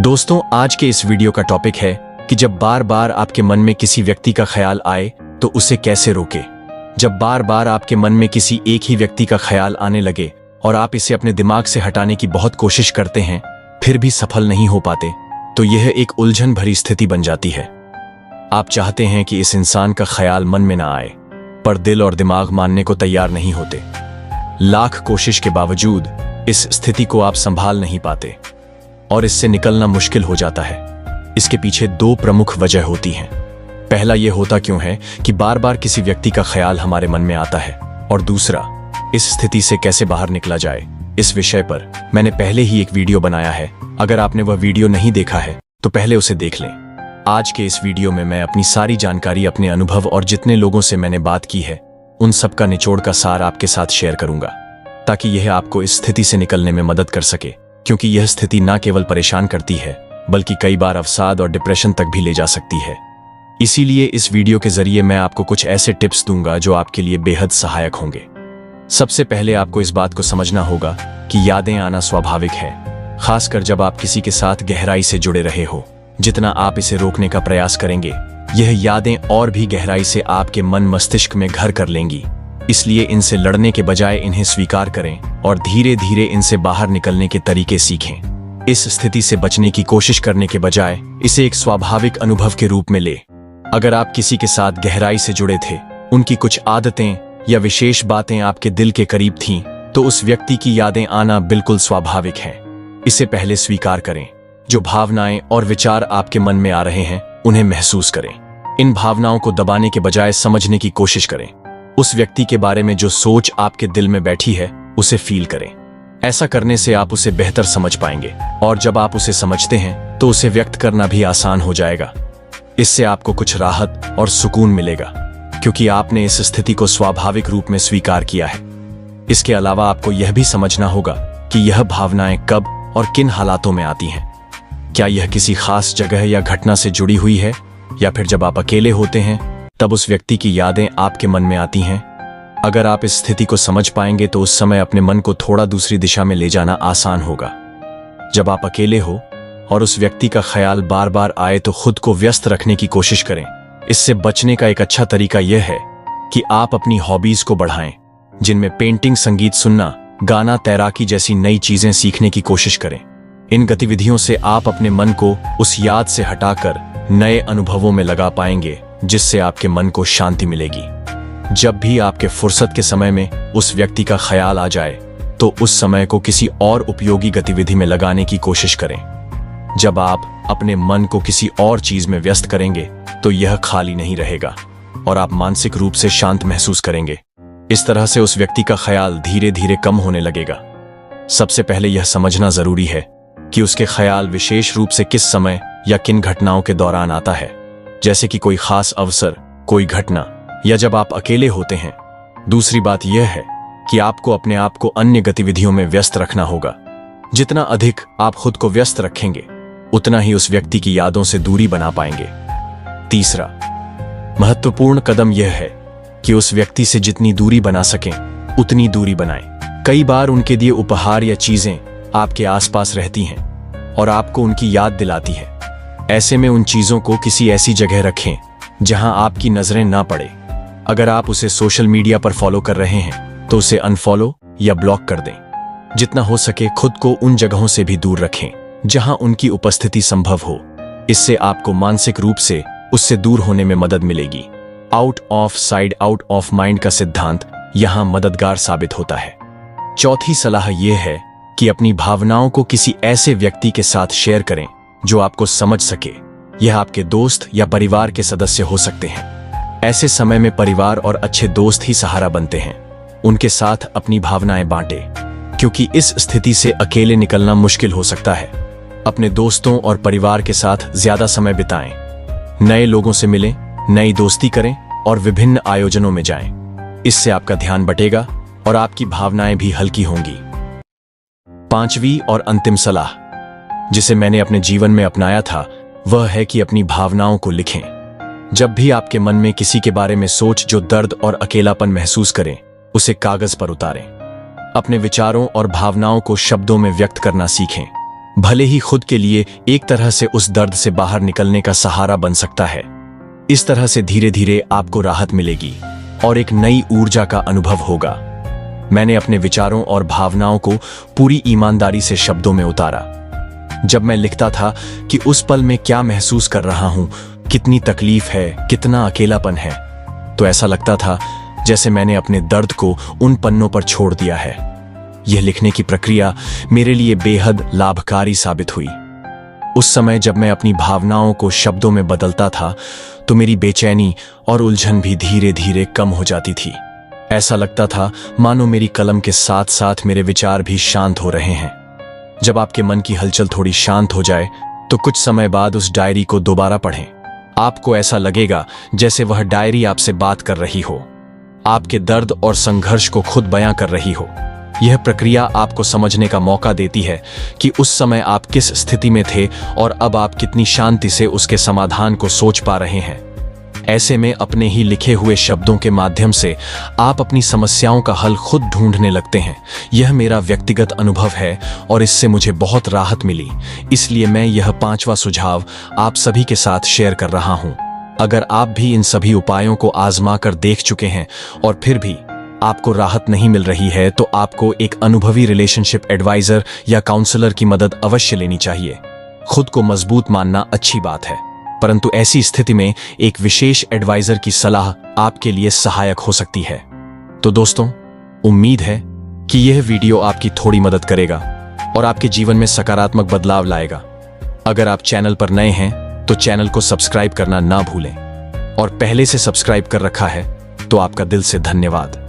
दोस्तों, आज के इस वीडियो का टॉपिक है कि जब बार बार आपके मन में किसी व्यक्ति का ख्याल आए तो उसे कैसे रोके। जब बार बार आपके मन में किसी एक ही व्यक्ति का ख्याल आने लगे और आप इसे अपने दिमाग से हटाने की बहुत कोशिश करते हैं फिर भी सफल नहीं हो पाते, तो यह एक उलझन भरी स्थिति बन जाती है। आप चाहते हैं कि इस इंसान का ख्याल मन में ना आए, पर दिल और दिमाग मानने को तैयार नहीं होते। लाख कोशिश के बावजूद इस स्थिति को आप संभाल नहीं पाते और इससे निकलना मुश्किल हो जाता है। इसके पीछे दो प्रमुख वजह होती हैं। पहला यह होता क्यों है कि बार बार किसी व्यक्ति का ख्याल हमारे मन में आता है, और दूसरा, इस स्थिति से कैसे बाहर निकला जाए। इस विषय पर मैंने पहले ही एक वीडियो बनाया है। अगर आपने वह वीडियो नहीं देखा है तो पहले उसे देख लें। आज के इस वीडियो में मैं अपनी सारी जानकारी, अपने अनुभव और जितने लोगों से मैंने बात की है उन सब का निचोड़ का सार आपके साथ शेयर करूंगा, ताकि यह आपको इस स्थिति से निकलने में मदद कर सके। क्योंकि यह स्थिति न केवल परेशान करती है बल्कि कई बार अवसाद और डिप्रेशन तक भी ले जा सकती है। इसीलिए इस वीडियो के जरिए मैं आपको कुछ ऐसे टिप्स दूंगा जो आपके लिए बेहद सहायक होंगे। सबसे पहले आपको इस बात को समझना होगा कि यादें आना स्वाभाविक है, खासकर जब आप किसी के साथ गहराई से जुड़े रहे हो। जितना आप इसे रोकने का प्रयास करेंगे, यह यादें और भी गहराई से आपके मन मस्तिष्क में घर कर लेंगी। इसलिए इनसे लड़ने के बजाय इन्हें स्वीकार करें और धीरे धीरे इनसे बाहर निकलने के तरीके सीखें। इस स्थिति से बचने की कोशिश करने के बजाय इसे एक स्वाभाविक अनुभव के रूप में ले। अगर आप किसी के साथ गहराई से जुड़े थे, उनकी कुछ आदतें या विशेष बातें आपके दिल के करीब थीं, तो उस व्यक्ति की यादें आना बिल्कुल स्वाभाविक है। इसे पहले स्वीकार करें। जो भावनाएं और विचार आपके मन में आ रहे हैं उन्हें महसूस करें। इन भावनाओं को दबाने के बजाय समझने की कोशिश करें। उस व्यक्ति के बारे में जो सोच आपके दिल में बैठी है उसे फील करें। ऐसा करने से आप उसे बेहतर समझ पाएंगे, और जब आप उसे समझते हैं तो उसे व्यक्त करना भी आसान हो जाएगा। इससे आपको कुछ राहत और सुकून मिलेगा, क्योंकि आपने इस स्थिति को स्वाभाविक रूप में स्वीकार किया है। इसके अलावा आपको यह भी समझना होगा कि यह भावनाएं कब और किन हालातों में आती हैं। क्या यह किसी खास जगह या घटना से जुड़ी हुई है, या फिर जब आप अकेले होते हैं तब उस व्यक्ति की यादें आपके मन में आती हैं। अगर आप इस स्थिति को समझ पाएंगे तो उस समय अपने मन को थोड़ा दूसरी दिशा में ले जाना आसान होगा। जब आप अकेले हो और उस व्यक्ति का ख्याल बार बार आए तो खुद को व्यस्त रखने की कोशिश करें। इससे बचने का एक अच्छा तरीका यह है कि आप अपनी हॉबीज को बढ़ाएं, जिनमें पेंटिंग, संगीत सुनना, गाना, तैराकी जैसी नई चीजें सीखने की कोशिश करें। इन गतिविधियों से आप अपने मन को उस याद से हटाकर नए अनुभवों में लगा पाएंगे, जिससे आपके मन को शांति मिलेगी। जब भी आपके फुर्सत के समय में उस व्यक्ति का ख्याल आ जाए तो उस समय को किसी और उपयोगी गतिविधि में लगाने की कोशिश करें। जब आप अपने मन को किसी और चीज में व्यस्त करेंगे तो यह खाली नहीं रहेगा और आप मानसिक रूप से शांत महसूस करेंगे। इस तरह से उस व्यक्ति का ख्याल धीरे धीरे कम होने लगेगा। सबसे पहले यह समझना जरूरी है कि उसके ख्याल विशेष रूप से किस समय या किन घटनाओं के दौरान आता है, जैसे कि कोई खास अवसर, कोई घटना, या जब आप अकेले होते हैं। दूसरी बात यह है कि आपको अपने आप को अन्य गतिविधियों में व्यस्त रखना होगा। जितना अधिक आप खुद को व्यस्त रखेंगे उतना ही उस व्यक्ति की यादों से दूरी बना पाएंगे। तीसरा महत्वपूर्ण कदम यह है कि उस व्यक्ति से जितनी दूरी बना सकें उतनी दूरी बनाएं। कई बार उनके दिए उपहार या चीजें आपके आसपास रहती हैं और आपको उनकी याद दिलाती है। ऐसे में उन चीजों को किसी ऐसी जगह रखें जहां आपकी नजरें ना पड़े। अगर आप उसे सोशल मीडिया पर फॉलो कर रहे हैं तो उसे अनफॉलो या ब्लॉक कर दें। जितना हो सके खुद को उन जगहों से भी दूर रखें जहां उनकी उपस्थिति संभव हो। इससे आपको मानसिक रूप से उससे दूर होने में मदद मिलेगी। Out of side out of mind का सिद्धांत यहां मददगार साबित होता है। चौथी सलाह यह है कि अपनी भावनाओं को किसी ऐसे व्यक्ति के साथ शेयर करें जो आपको समझ सके। यह आपके दोस्त या परिवार के सदस्य हो सकते हैं। ऐसे समय में परिवार और अच्छे दोस्त ही सहारा बनते हैं। उनके साथ अपनी भावनाएं बांटें, क्योंकि इस स्थिति से अकेले निकलना मुश्किल हो सकता है। अपने दोस्तों और परिवार के साथ ज्यादा समय बिताएं, नए लोगों से मिलें, नई दोस्ती करें और विभिन्न आयोजनों में जाएं। इससे आपका ध्यान बटेगा और आपकी भावनाएं भी हल्की होंगी। पांचवी और अंतिम सलाह जिसे मैंने अपने जीवन में अपनाया था वह है कि अपनी भावनाओं को लिखें। जब भी आपके मन में किसी के बारे में सोच जो दर्द और अकेलापन महसूस करें, उसे कागज पर उतारें। अपने विचारों और भावनाओं को शब्दों में व्यक्त करना सीखें। भले ही खुद के लिए एक तरह से उस दर्द से बाहर निकलने का सहारा बन सकता है। इस तरह से धीरे धीरे आपको राहत मिलेगी और एक नई ऊर्जा का अनुभव होगा। मैंने अपने विचारों और भावनाओं को पूरी ईमानदारी से शब्दों में उतारा। जब मैं लिखता था कि उस पल में क्या महसूस कर रहा हूं, कितनी तकलीफ है, कितना अकेलापन है, तो ऐसा लगता था जैसे मैंने अपने दर्द को उन पन्नों पर छोड़ दिया है। यह लिखने की प्रक्रिया मेरे लिए बेहद लाभकारी साबित हुई। उस समय जब मैं अपनी भावनाओं को शब्दों में बदलता था तो मेरी बेचैनी और उलझन भी धीरे धीरे कम हो जाती थी। ऐसा लगता था मानो मेरी कलम के साथ साथ मेरे विचार भी शांत हो रहे हैं। जब आपके मन की हलचल थोड़ी शांत हो जाए तो कुछ समय बाद उस डायरी को दोबारा पढ़ें। आपको ऐसा लगेगा जैसे वह डायरी आपसे बात कर रही हो, आपके दर्द और संघर्ष को खुद बयां कर रही हो। यह प्रक्रिया आपको समझने का मौका देती है कि उस समय आप किस स्थिति में थे और अब आप कितनी शांति से उसके समाधान को सोच पा रहे हैं। ऐसे में अपने ही लिखे हुए शब्दों के माध्यम से आप अपनी समस्याओं का हल खुद ढूंढने लगते हैं। यह मेरा व्यक्तिगत अनुभव है और इससे मुझे बहुत राहत मिली। इसलिए मैं यह 5वां सुझाव आप सभी के साथ शेयर कर रहा हूं। अगर आप भी इन सभी उपायों को आजमा कर देख चुके हैं और फिर भी आपको राहत नहीं मिल रही है तो आपको एक अनुभवी रिलेशनशिप एडवाइजर या काउंसलर की मदद अवश्य लेनी चाहिए। खुद को मजबूत मानना अच्छी बात है, परंतु ऐसी स्थिति में एक विशेष एडवाइजर की सलाह आपके लिए सहायक हो सकती है। तो दोस्तों, उम्मीद है कि यह वीडियो आपकी थोड़ी मदद करेगा और आपके जीवन में सकारात्मक बदलाव लाएगा। अगर आप चैनल पर नए हैं तो चैनल को सब्सक्राइब करना ना भूलें और पहले से सब्सक्राइब कर रखा है तो आपका दिल से धन्यवाद।